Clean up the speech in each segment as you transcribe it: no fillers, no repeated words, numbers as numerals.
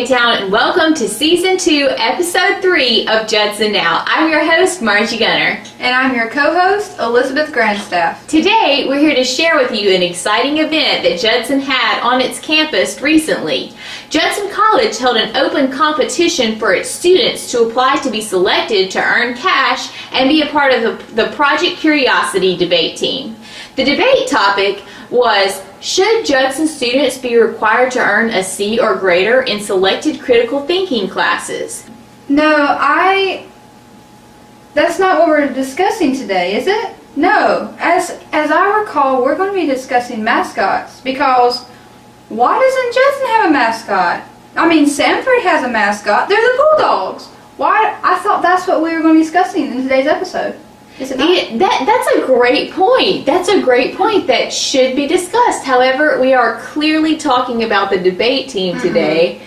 Hey Town, and welcome to Season 2, Episode 3 of Judson NOW. I'm your host, Margie Gunner. And I'm your co-host, Elizabeth Grandstaff. Today, we're here to share with you an exciting event that Judson had on its campus recently. Judson College held an open competition for its students to apply to be selected to earn cash and be a part of the Project Curiosity debate team. The debate topic was, should Judson students be required to earn a C or greater in selected critical thinking classes? No, that's not what we're discussing today, is it? No. As I recall, we're going to be discussing mascots, because why doesn't Judson have a mascot? I mean, Sanford has a mascot. They're the Bulldogs. Why? I thought that's what we were going to be discussing in today's episode. Is it not? That's a great point. That's a great point that should be discussed. However, we are clearly talking about the debate team today.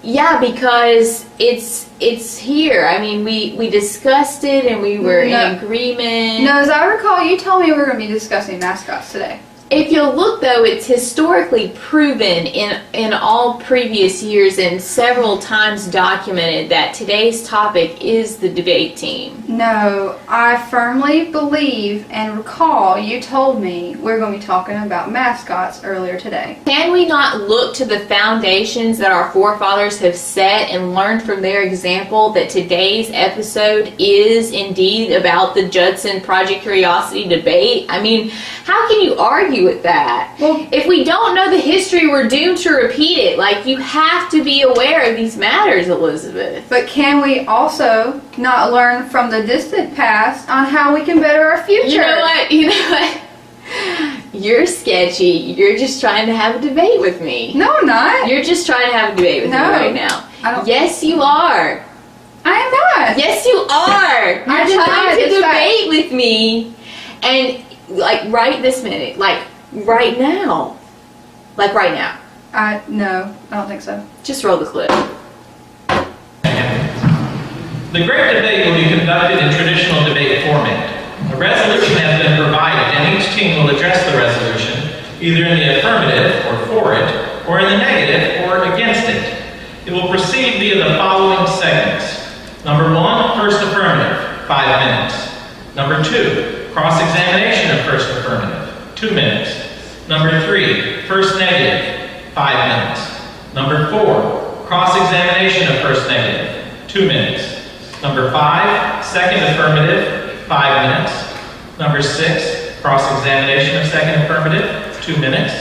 Yeah, because it's here. I mean, we discussed it and we were in agreement. No, as I recall, you told me we were going to be discussing mascots today. If you'll look, though, it's historically proven in all previous years and several times documented that today's topic is the debate team. No, I firmly believe and recall you told me we're going to be talking about mascots earlier today. Can we not look to the foundations that our forefathers have set and learn from their example that today's episode is indeed about the Judson Project Curiosity debate? I mean, how can you argue with that? Well, if we don't know the history, we're doomed to repeat it. Like, you have to be aware of these matters, Elizabeth. but can we also not learn from the distant past on how we can better our future? You know what? You're sketchy. You're just trying to have a debate with me. No, I'm not. You're just trying to have a debate with me right now. Yes, you are. I am not. Yes, you are. You're trying to debate with me. And, like, right this minute. Like, right now. Like, right now. No, I don't think so. Just roll the clip. The great debate will be conducted in traditional debate format. A resolution has been provided, and each team will address the resolution, either in the affirmative, or for it, or in the negative, or against it. It will proceed via the following segments. Number 1, first affirmative, 5 minutes. Number 2, cross-examination of first affirmative, 2 minutes. Number 3, first negative, 5 minutes. Number 4, cross-examination of first negative, 2 minutes. Number 5, second affirmative, 5 minutes. Number 6, cross-examination of second affirmative, 2 minutes.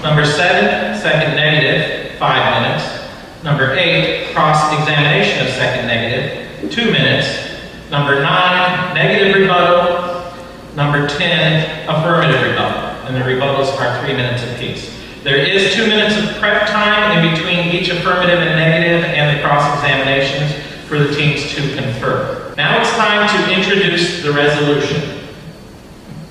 Number 7, second negative, 5 minutes. Number 8, cross-examination of second negative, 2 minutes. Number 9, negative rebuttal. Number 10, affirmative rebuttal. And the rebuttals are 3 minutes apiece. There is 2 minutes of prep time in between each affirmative and negative and the cross-examinations for the teams to confer. Now it's time to introduce the resolution.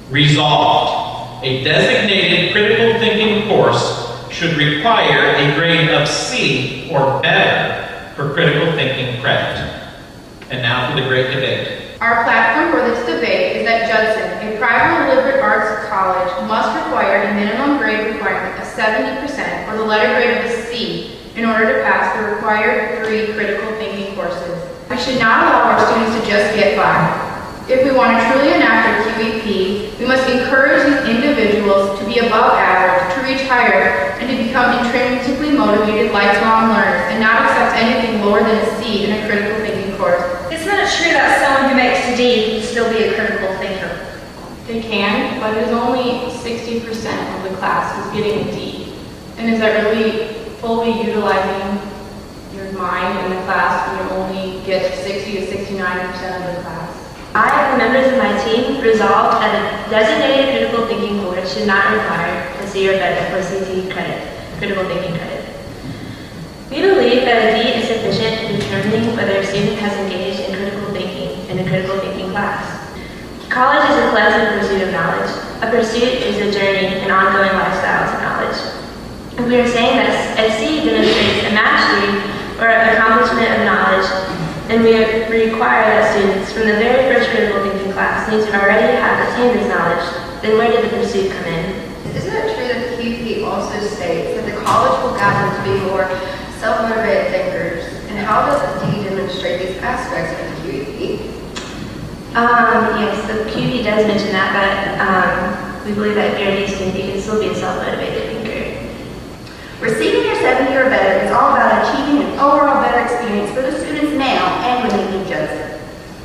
Resolved. A designated critical thinking course should require a grade of C or better for critical thinking credit. And now for the great debate. Our platform for this debate is that Judson, a private and liberal arts college, must require a minimum grade requirement of 70% or the letter grade of a C in order to pass the required 3 critical thinking courses. We should not allow our students to just get by. If we want to truly enact our QEP, we must encourage these individuals to be above average, to reach higher, and to become intrinsically motivated lifelong learners, and not accept anything lower than a C in a critical thinking course. It's not true that someone who makes a D can still be a critical thinker. They can, but it is only 60% of the class who's getting a D. And is that really fully utilizing your mind in the class when you only get 60 to 69% of the class? I and the members of my team resolved that a designated critical thinking course should not require a C or better for CT credit, critical thinking credit. We believe that a D is sufficient in determining whether a student has engaged in critical thinking in a critical thinking class. College is a collective pursuit of knowledge. A pursuit is a journey and ongoing lifestyle to knowledge. And we are saying that a C demonstrates a mastery or accomplishment of knowledge, and we require that students from the very first critical thinking class need to already have attained this knowledge. Then where did the pursuit come in? Isn't it true that the QP also states that the college will guide them to be more self-motivated thinkers, and how does D demonstrate these aspects of the QED? Yes, the QED does mention that, but we believe that if you're a D student, you can still be a self-motivated thinker. Receiving your 70 or better is all about achieving an overall better experience for the students now and when they leave Judson.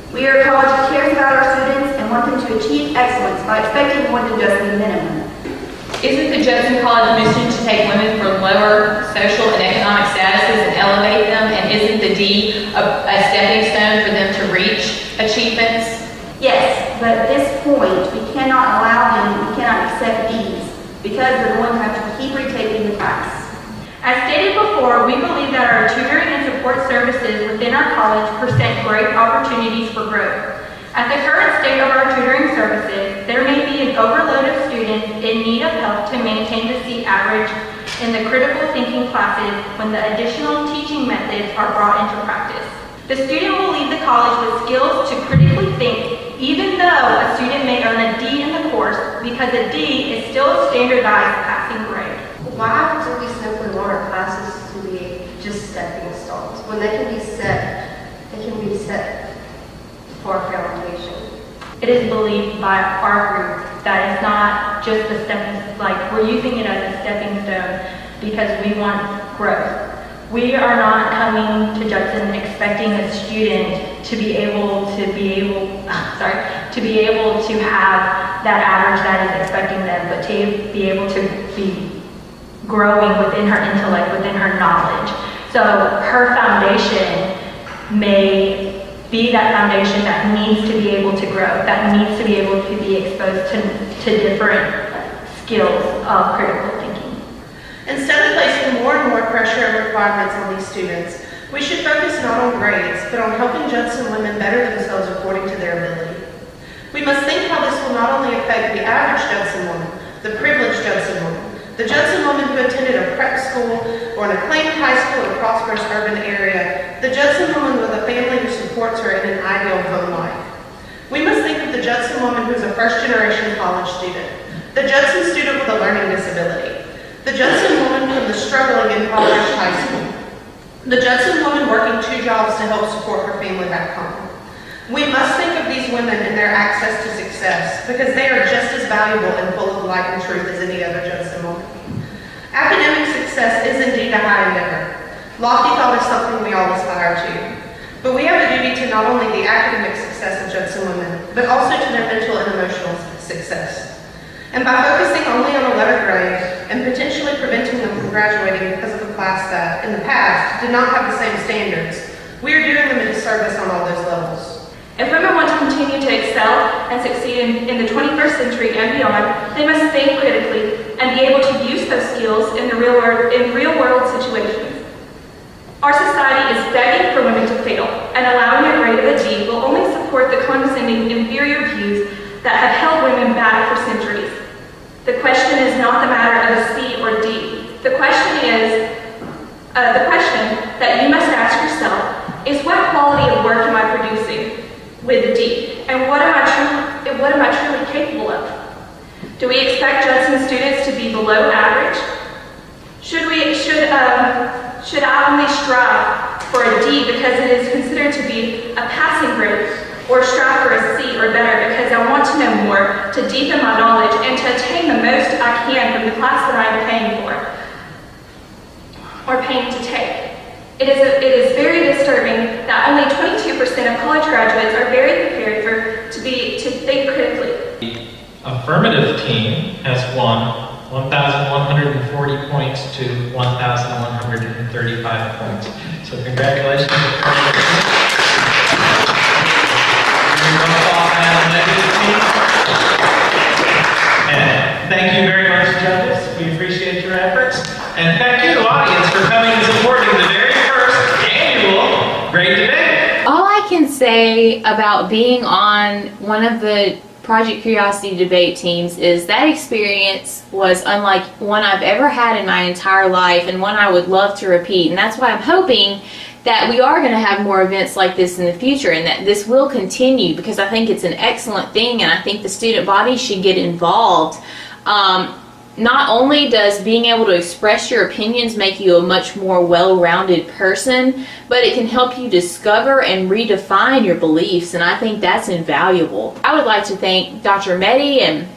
We are a college that cares about our students and want them to achieve excellence by expecting more than just the minimum. Isn't the Judson College mission to take women from lower social and economic statuses and elevate them? And isn't the D a stepping stone for them to reach achievements? Yes, but at this point, we cannot allow them, we cannot accept Ds because we're going to have to keep retaking the class. As stated before, we believe that our tutoring and support services within our college present great opportunities for growth. At the current state of our tutoring services, there may be an overload of students in need of help to maintain the C average in the critical thinking classes when the additional teaching methods are brought into practice. The student will leave the college with skills to critically think, even though a student may earn a D in the course, because a D is still a standardized passing grade. Why do we simply want our classes to be just stepping stones when they can be set for a foundation? It is believed by our group that it's not just a stepping, like we're using it as a stepping stone because we want growth. We are not coming to Judson expecting a student to be able to have that average that is expecting them, but to be able to be growing within her intellect, within her knowledge. So her foundation may be that foundation that needs to be able to grow, that needs to be able to be exposed to different skills of critical thinking. Instead of placing more and more pressure and requirements on these students, we should focus not on grades, but on helping Judson women better themselves according to their ability. We must think how this will not only affect the average Judson woman, the privileged Judson woman, the Judson woman who attended a prep school or an acclaimed high school in a prosperous urban area, the Judson woman with a family who supports her in an ideal home life. We must think of the Judson woman who is a first-generation college student, the Judson student with a learning disability, the Judson woman from the struggling impoverished high school, the Judson woman working 2 jobs to help support her family back home. We must think of these women and their access to success because they are just as valuable and full of light and truth as any other Judson woman. Academic success is indeed a high endeavor. Lofty thought is something we all aspire to. But we have a duty to not only the academic success of Judson women, but also to their mental and emotional success. And by focusing only on a letter grade and potentially preventing them from graduating because of a class that, in the past, did not have the same standards, we are doing them a disservice on all those levels. If women want to continue to excel and succeed in the 21st century and beyond, they must think critically and be able to use those skills in real world situations. Our society is begging for women to fail, and allowing a grade of a D will only support the condescending, inferior views that have held women back for centuries. The question is not the matter of a C or D. The question that you must ask yourself is, what quality of work am I producing with a D, and what am I truly capable of? Do we expect Judson students to be below average? Should I only strive for a D because it is considered to be a passing grade, or strive for a C or better because I want to know more, to deepen my knowledge, and to attain the most I can from the class that I am paying for or paying to take? It is very disturbing that only 22% of college graduates are very prepared to think critically. The affirmative team has won 1,140 points to 1,135 points. So congratulations. And thank you very much, judges. We appreciate your efforts. And thank you, audience, for coming and supporting the very first annual Great Debate. All I can say about being on one of the Project Curiosity debate teams is that experience was unlike one I've ever had in my entire life, and one I would love to repeat. And that's why I'm hoping that we are going to have more events like this in the future, and that this will continue, because I think it's an excellent thing, and I think the student body should get involved. Not only does being able to express your opinions make you a much more well-rounded person, but it can help you discover and redefine your beliefs, and I think that's invaluable. I would like to thank Dr. Meddy and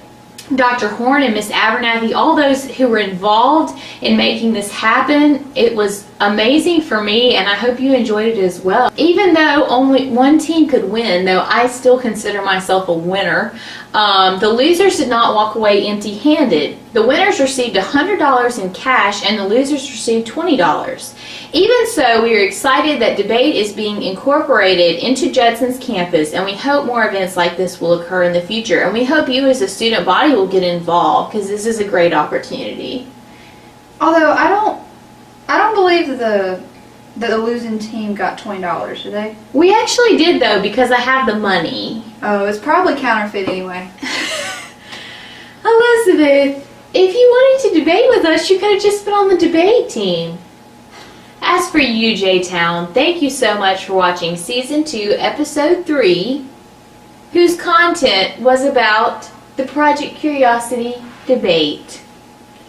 Dr. Horn and Miss Abernathy, all those who were involved in making this happen. It was amazing for me, and I hope you enjoyed it as well. Even though only one team could win, though I still consider myself a winner, the losers did not walk away empty-handed. The winners received $100 in cash, and the losers received $20. Even so, we are excited that debate is being incorporated into Judson's campus, and we hope more events like this will occur in the future. And we hope you as a student body will get involved, because this is a great opportunity. Although I don't believe that the losing team got $20, did they? We actually did, though, because I have the money. Oh, it's probably counterfeit anyway. Elizabeth, if you wanted to debate with us, you could have just been on the debate team. As for you, J-Town, thank you so much for watching Season 2, Episode 3, whose content was about the Project Curiosity debate.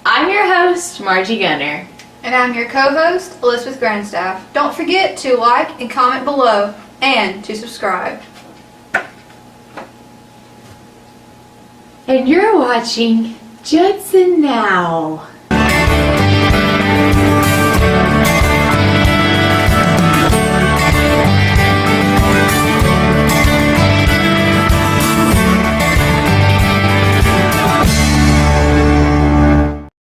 I'm your host, Margie Gunner. And I'm your co-host, Elizabeth Grandstaff. Don't forget to like and comment below and to subscribe. And you're watching Judson Now.